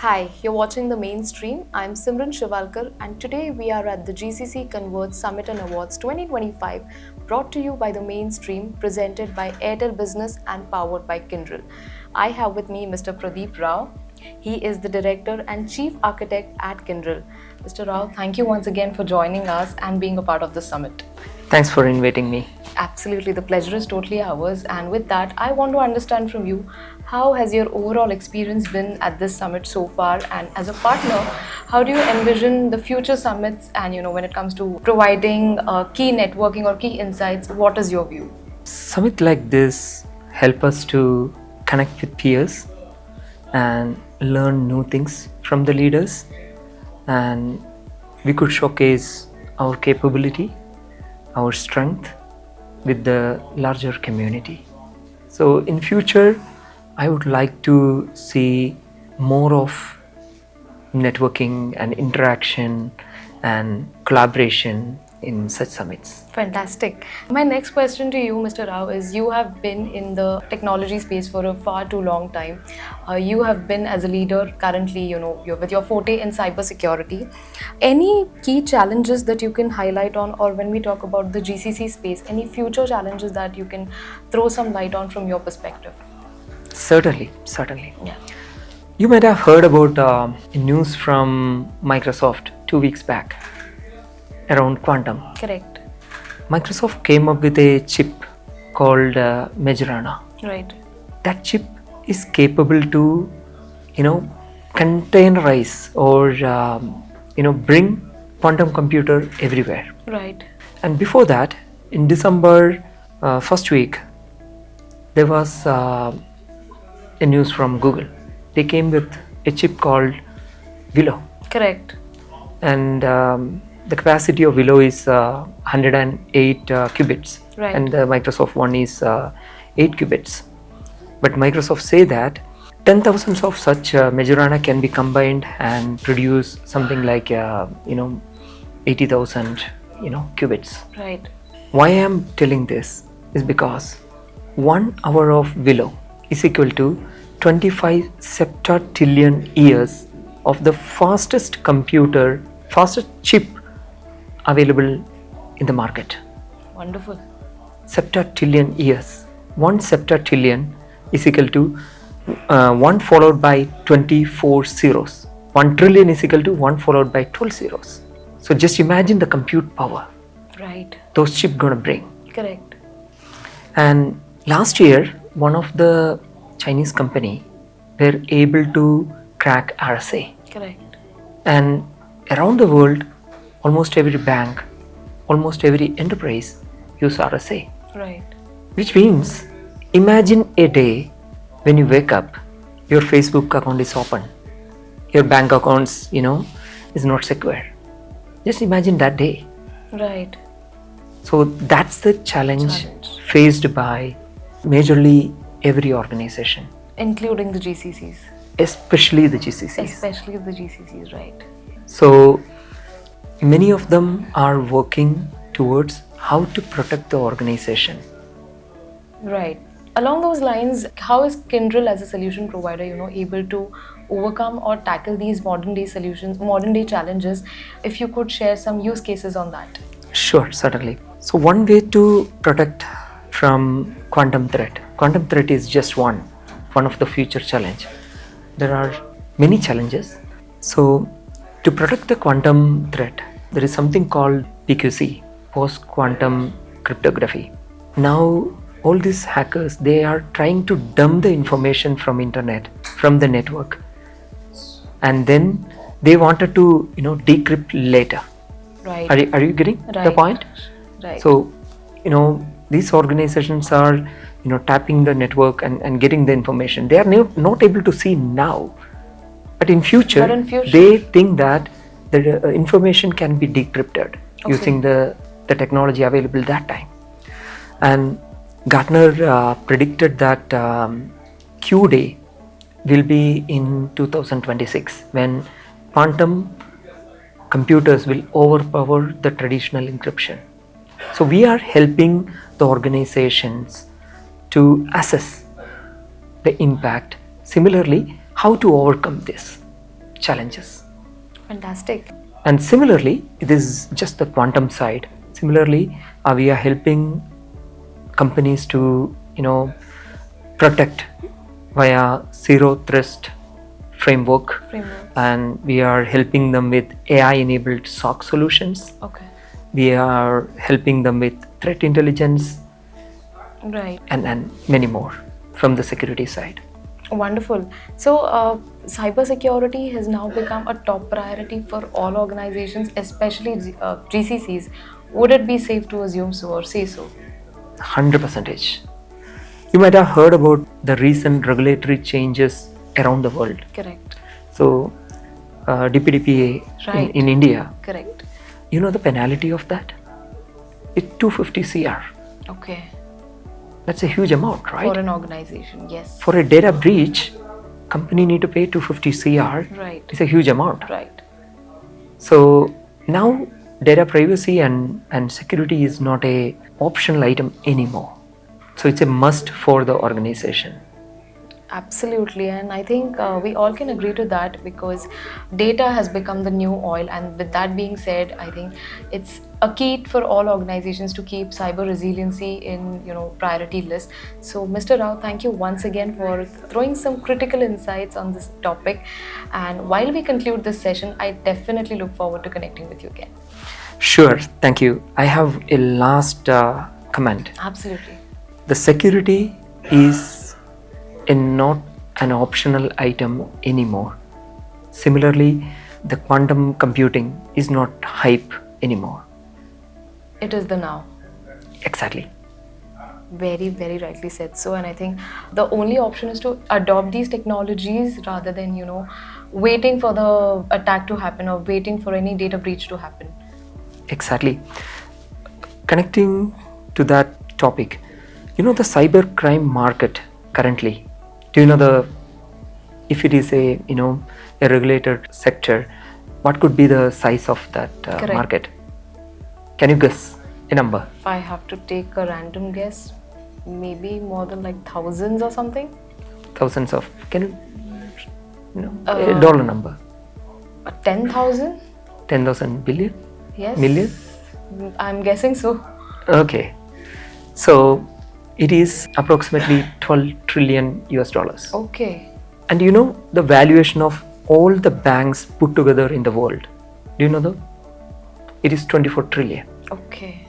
Hi, you're watching The Mainstream. I'm Simran Shiwalkar, and today we are at the GCC Converge Summit and Awards 2025, brought to you by The Mainstream, presented by Airtel Business and powered by Kyndryl. I have with me Mr. Pradeep Rao. He is the Director and Chief Architect at Kyndryl. Mr. Rao, thank you once again for joining us and being a part of the summit. Thanks for inviting me. Absolutely, the pleasure is totally ours. And with that, I want to understand from you, how has your overall experience been at this summit so far? And as a partner, how do you envision the future summits? And when it comes to providing key networking or key insights, what is your view? Summit like this help us to connect with peers and learn new things from the leaders, and we could showcase our capability, our strength with the larger community. So in future, I would like to see more of networking and interaction and collaboration in such summits. Fantastic. My next question to you, Mr. Rao, is you have been in the technology space for a far too long time. You have been as a leader currently, you're with your forte in cybersecurity. Any key challenges that you can highlight on, or when we talk about the GCC space, any future challenges that you can throw some light on from your perspective? Certainly. Yeah. You might have heard about news from Microsoft 2 weeks back around quantum. Correct. Microsoft came up with a chip called Majorana. Right. That chip is capable to, containerize or, bring quantum computer everywhere. Right. And before that, in December first week, there was a news from Google. They came with a chip called Willow. Correct. And the capacity of Willow is 108 qubits, Right. and the Microsoft one is 8 qubits. But Microsoft say that 10,000 of such Majorana can be combined and produce something like 80,000 qubits. Right. Why I am telling this is because 1 hour of Willow is equal to 25 septillion years of the fastest chip available in the market. Wonderful. Septillion years. 1 septillion is equal to 1 followed by 24 zeros. 1 trillion is equal to 1 followed by 12 zeros. So just imagine the compute power Right. those chips gonna bring. Correct. And last year, one of the Chinese company were able to crack RSA. Correct. And around the world, almost every bank, almost every enterprise use RSA. Right. Which means, imagine a day when you wake up, your Facebook account is open, your bank accounts, is not secure. Just imagine that day. Right. So that's the challenge faced by majorly every organization, Including the GCCs. especially the GCCs. Especially the GCCs, right. So many of them are working towards how to protect the organization. Right. Along those lines, how is Kyndryl as a solution provider, able to overcome or tackle these modern day challenges? If you could share some use cases on that. Sure, certainly. So one way to protect from quantum threat. Quantum threat is just one of the future challenge. There are many challenges. So to protect the quantum threat, there is something called PQC, post-quantum cryptography. Now, all these hackers, they are trying to dump the information from internet, from the network, and then they wanted to, decrypt later. Right. Are you getting the Right. point? Right. So, these organizations are, tapping the network and getting the information. They are not able to see now, but in future, they think that the information can be decrypted using the technology available that time. And Gartner predicted that Q day will be in 2026, when quantum computers will overpower the traditional encryption. So we are helping the organizations to assess the impact. Similarly, how to overcome this. challenges. Fantastic. And similarly, this is just the quantum side. Similarly, we are helping companies to, protect via zero trust framework, and we are helping them with AI-enabled SOC solutions. Okay. We are helping them with threat intelligence, right, and many more from the security side. Wonderful. So, cybersecurity has now become a top priority for all organizations, especially GCCs. Would it be safe to assume so or say so? 100%. You might have heard about the recent regulatory changes around the world. Correct. So, DPDPA right. in India. Correct. You know the penalty of that? It's 250 CR. Okay. That's a huge amount, right? For an organization, yes. For a data breach, company need to pay 250 CR. Right. It's a huge amount. Right. So now data privacy and security is not a optional item anymore. So it's a must for the organization. Absolutely, and I think we all can agree to that because data has become the new oil. And with that being said, I think it's a key for all organizations to keep cyber resiliency in priority list. So, Mr. Rao, thank you once again for throwing some critical insights on this topic. And while we conclude this session, I definitely look forward to connecting with you again. Sure, thank you. I have a last comment. Absolutely. The security is not an optional item anymore. Similarly, the quantum computing is not hype anymore. It is the now. Exactly. Very, very rightly said so. And I think the only option is to adopt these technologies rather than, waiting for the attack to happen or waiting for any data breach to happen. Exactly. Connecting to that topic, the cybercrime market currently, do you know if it is a regulated sector, what could be the size of that market? Can you guess a number? If I have to take a random guess, maybe more than like thousands or something. Thousands of, can you a dollar number? 10,000? 10,000 billion? Yes. Million? I'm guessing so. Okay. So it is approximately 12 trillion US dollars. Okay. And the valuation of all the banks put together in the world, do you know that? It is 24 trillion. Okay.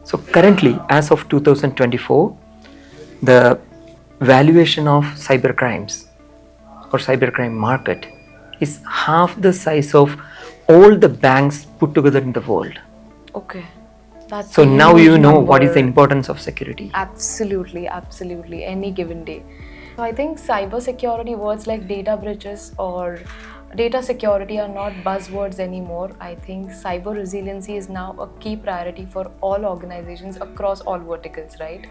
So currently, as of 2024, the valuation of cybercrimes or cybercrime market is half the size of all the banks put together in the world. Okay. That's so now you know number. What is the importance of security. Absolutely, absolutely. Any given day. So I think cyber security words like data breaches or data security are not buzzwords anymore. I think cyber resiliency is now a key priority for all organizations across all verticals, right?